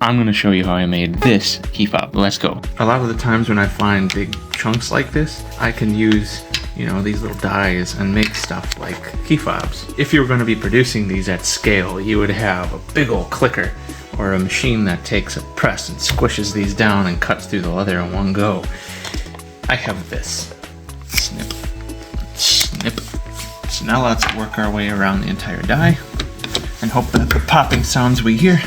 I'm going to show you how I made this key fob. Let's go. A lot of the times when I find big chunks like this, I can use, these little dies and make stuff like key fobs. If you were going to be producing these at scale, you would have a big old clicker or a machine that takes a press and squishes these down and cuts through the leather in one go. I have this. Snip, snip. So now let's work our way around the entire die and hope that the popping sounds we hear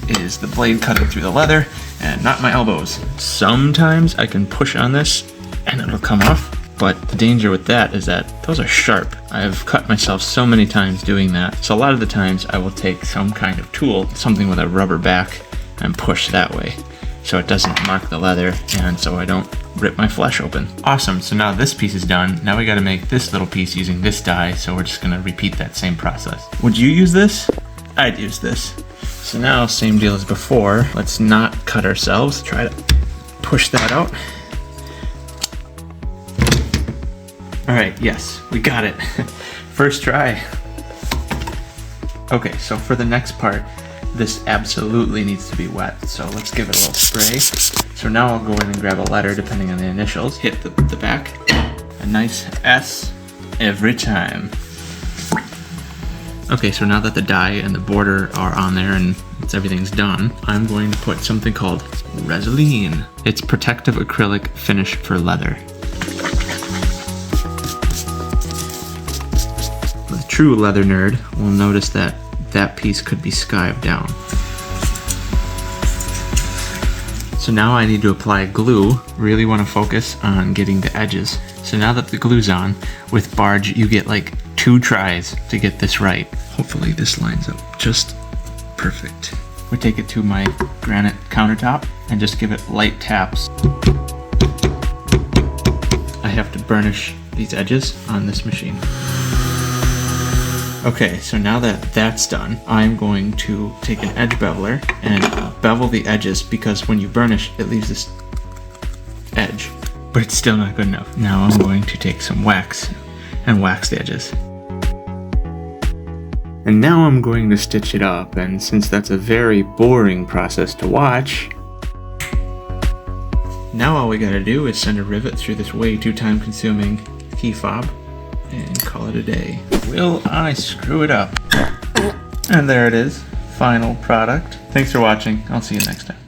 is the blade cutting through the leather and not my elbows. Sometimes I can push on this and it'll come off, but the danger with that is that those are sharp. I've cut myself so many times doing that. So a lot of the times I will take some kind of tool, something with a rubber back, and push that way so it doesn't mark the leather and so I don't rip my flesh open. Awesome, so now this piece is done. Now we gotta make this little piece using this die, so we're just gonna repeat that same process. Would you use this? I'd use this. So now, same deal as before. Let's not cut ourselves. Try to push that out. All right, yes, we got it. First try. Okay, so for the next part, this absolutely needs to be wet. So let's give it a little spray. So now I'll go in and grab a letter depending on the initials. Hit the back. A nice S every time. Okay, so now that the die and the border are on there and everything's done, I'm going to put something called Resolene. It's protective acrylic finish for leather. The true leather nerd will notice that that piece could be skived down. So now I need to apply glue. Really want to focus on getting the edges. So now that the glue's on, with Barge you get like 2 tries to get this right. Hopefully this lines up just perfect. We take it to my granite countertop and just give it light taps. I have to burnish these edges on this machine. Okay, so now that that's done, I'm going to take an edge beveler and bevel the edges, because when you burnish, it leaves this edge, but it's still not good enough. Now I'm going to take some wax and wax the edges. And now I'm going to stitch it up, and since that's a very boring process to watch, now all we gotta do is send a rivet through this way too time consuming key fob and call it a day. Will I screw it up? And there it is, final product. Thanks for watching, I'll see you next time.